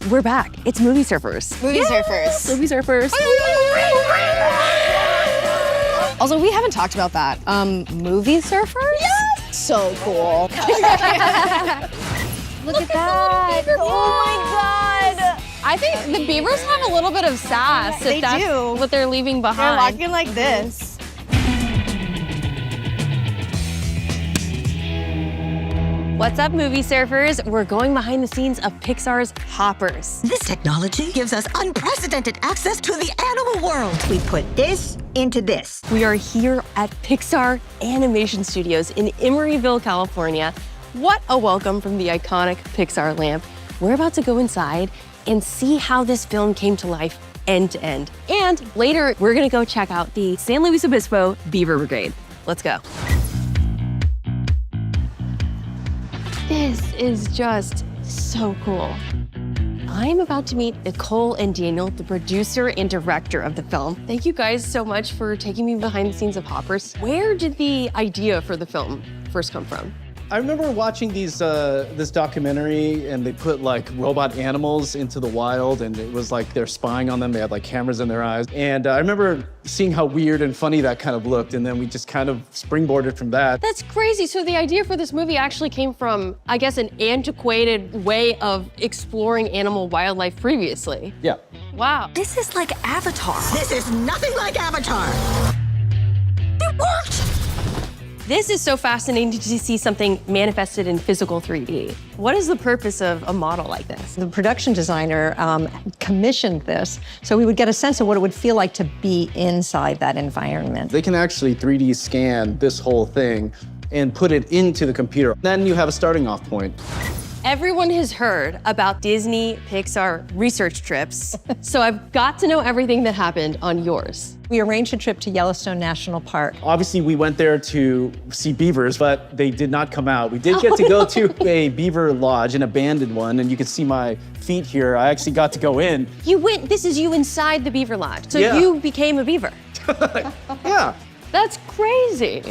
we're back. It's Movie Surfers. Movie Surfers. Movie Surfers. Also, we haven't talked about that. Movie Surfers? Yes! So cool. Look at that. Oh my God. I think the beavers have a little bit of sass. They if that's do. what they're leaving They're behind. walking like this. What's up, Movie Surfers? We're going behind the scenes of Pixar's Hoppers. This technology gives us unprecedented access to the animal world. We put this into this. We are here at Pixar Animation Studios in Emeryville, California. What a welcome from the iconic Pixar lamp. We're about to go inside and see how this film came to life end to end. And later, we're gonna go check out the San Luis Obispo Beaver Brigade. Let's go. This is just so cool. I'm about to meet Nicole and Daniel, the producer and director of the film. Thank you guys so much for taking me behind the scenes of Hoppers. Where did the idea for the film first come from? I remember watching this documentary, and they put like robot animals into the wild, and it was like they're spying on them. They had like cameras in their eyes. And I remember seeing how weird and funny that kind of looked, and then we just kind of springboarded from that. That's crazy. So the idea for this movie actually came from, I guess, an antiquated way of exploring animal wildlife previously. Yeah. Wow. This is like Avatar. This is nothing like Avatar. It worked! This is so fascinating to see something manifested in physical 3D. What is the purpose of a model like this? The production designer commissioned this so we would get a sense of what it would feel like to be inside that environment. They can actually 3D scan this whole thing and put it into the computer. Then you have a starting off point. Everyone has heard about Disney, Pixar research trips, so I've got to know everything that happened on yours. We arranged a trip to Yellowstone National Park. Obviously, we went there to see beavers, but they did not come out. We did get to go to a beaver lodge, an abandoned one, and you can see my feet here. I actually got to go in. You went, this is you inside the beaver lodge, so Yeah. you became a beaver. Yeah. That's crazy.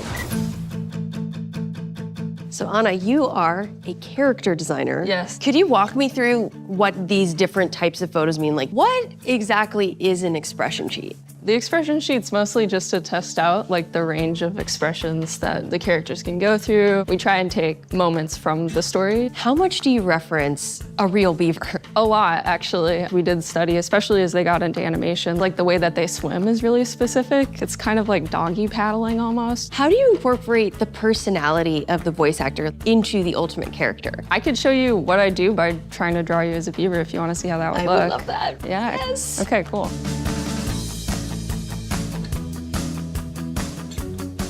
So Anna, you are a character designer. Yes. Could you walk me through what these different types of photos mean? Like, what exactly is an expression sheet? The expression sheet's mostly just to test out like the range of expressions that the characters can go through. We try and take moments from the story. How much do you reference a real beaver? A lot, actually. We did study, especially as they got into animation, like the way that they swim is really specific. It's kind of like doggy paddling almost. How do you incorporate the personality of the voice actor into the ultimate character? I could show you what I do by trying to draw you as a beaver if you want to see how that would look. I would love that. Yeah. Yes. Okay, cool.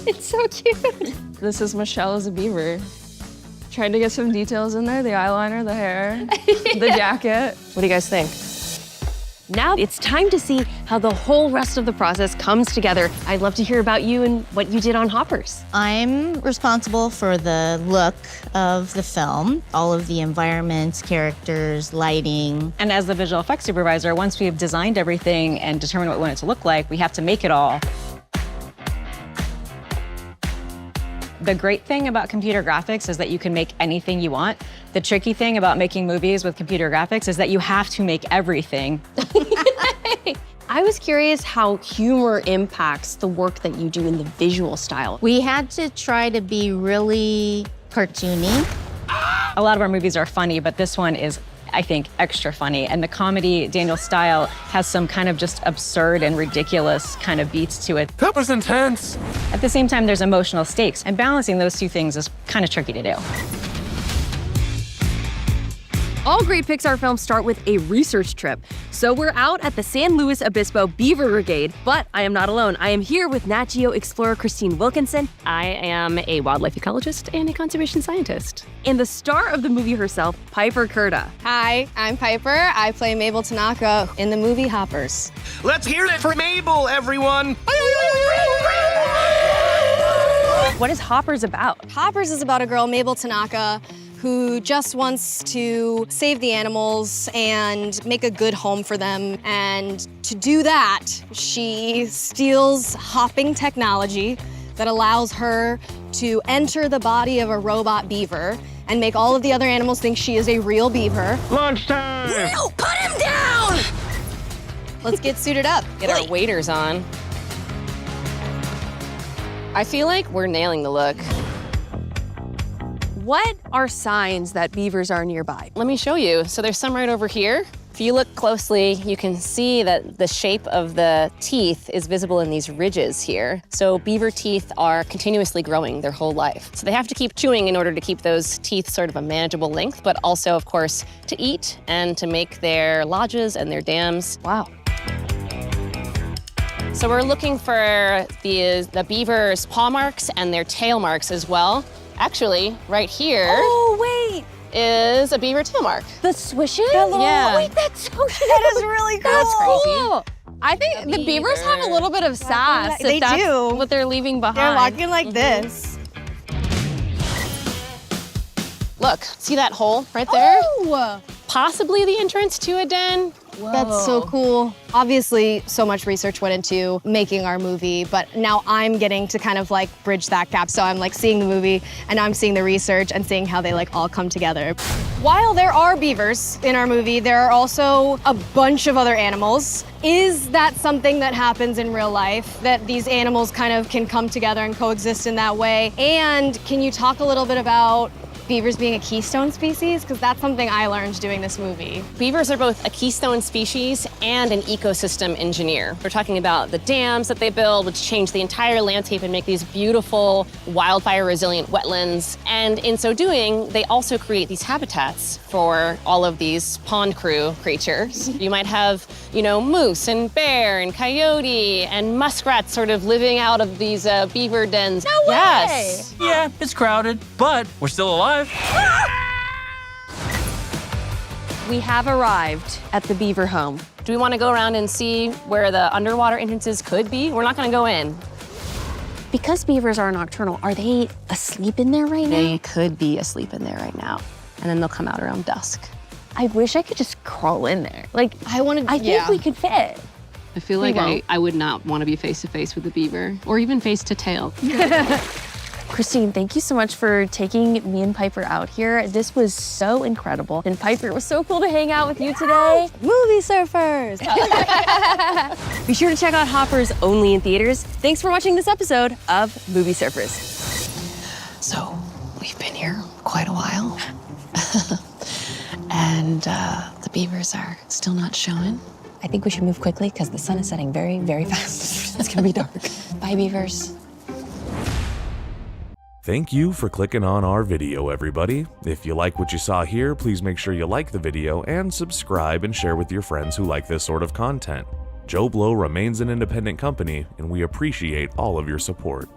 It's so cute. This is Michelle as a beaver. Trying to get some details in there, the eyeliner, the hair, the jacket. What do you guys think? Now it's time to see how the whole rest of the process comes together. I'd love to hear about you and what you did on Hoppers. I'm responsible for the look of the film, all of the environments, characters, lighting. And as the visual effects supervisor, once we've designed everything and determined what we want it to look like, we have to make it all. The great thing about computer graphics is that you can make anything you want. The tricky thing about making movies with computer graphics is that you have to make everything. I was curious how humor impacts the work that you do in the visual style. We had to try to be really cartoony. A lot of our movies are funny, but this one is, I think, extra funny. And the comedy, Daniel's style, has some kind of just absurd and ridiculous kind of beats to it. That was intense. At the same time, there's emotional stakes, and balancing those two things is kind of tricky to do. All great Pixar films start with a research trip. So we're out at the San Luis Obispo Beaver Brigade, but I am not alone. I am here with Nat Geo explorer Christine Wilkinson. I am a wildlife ecologist and a conservation scientist. And the star of the movie herself, Piper Curda. Hi, I'm Piper. I play Mabel Tanaka in the movie Hoppers. Let's hear it for Mabel, everyone. What is Hoppers about? Hoppers is about a girl, Mabel Tanaka, who just wants to save the animals and make a good home for them. And to do that, she steals hopping technology that allows her to enter the body of a robot beaver and make all of the other animals think she is a real beaver. Lunchtime! No, cut Let's get suited up. Get our waders on. I feel like we're nailing the look. What are signs that beavers are nearby? Let me show you. So there's some right over here. If you look closely, you can see that the shape of the teeth is visible in these ridges here. So beaver teeth are continuously growing their whole life. So they have to keep chewing in order to keep those teeth sort of a manageable length, but also, of course, to eat and to make their lodges and their dams. Wow. So we're looking for the beaver's paw marks and their tail marks as well. Actually, right here. Oh, wait. Is a beaver tail mark. The swishes? Yeah. Wait, that's so cute. That is really cool. That's Cool. I think the beavers have a little bit of sass. They if that's do. what they're leaving behind. They're walking like this. Look, see that hole right there? Oh! Possibly the entrance to a den. That's so cool. Obviously, so much research went into making our movie, but now I'm getting to kind of like bridge that gap. So I'm like seeing the movie and now I'm seeing the research and seeing how they like all come together. While there are beavers in our movie, there are also a bunch of other animals. Is that something that happens in real life, that these animals kind of can come together and coexist in that way? And can you talk a little bit about beavers being a keystone species? Because that's something I learned doing this movie. Beavers are both a keystone species and an ecosystem engineer. We're talking about the dams that they build, which change the entire landscape and make these beautiful wildfire-resilient wetlands. And in so doing, they also create these habitats for all of these pond crew creatures. You might have, moose and bear and coyote and muskrats sort of living out of these beaver dens. No way! Yes. Yeah, it's crowded, but we're still alive. We have arrived at the beaver home. Do we want to go around and see where the underwater entrances could be? We're not going to go in. Because beavers are nocturnal, are they asleep in there right now? They could be asleep in there right now, and then they'll come out around dusk. I wish I could just crawl in there. Like, I think we could fit. I feel like I would not want to be face to face with a beaver, or even face to tail. Christine, thank you so much for taking me and Piper out here. This was so incredible. And Piper, it was so cool to hang out with you today. Movie surfers. Be sure to check out Hoppers only in theaters. Thanks for watching this episode of Movie Surfers. So, we've been here quite a while. And the beavers are still not showing. I think we should move quickly because the sun is setting very, very fast. It's gonna be dark. Bye, beavers. Thank you for clicking on our video, everybody. If you like what you saw here, please make sure you like the video and subscribe and share with your friends who like this sort of content. Joblo remains an independent company, and we appreciate all of your support.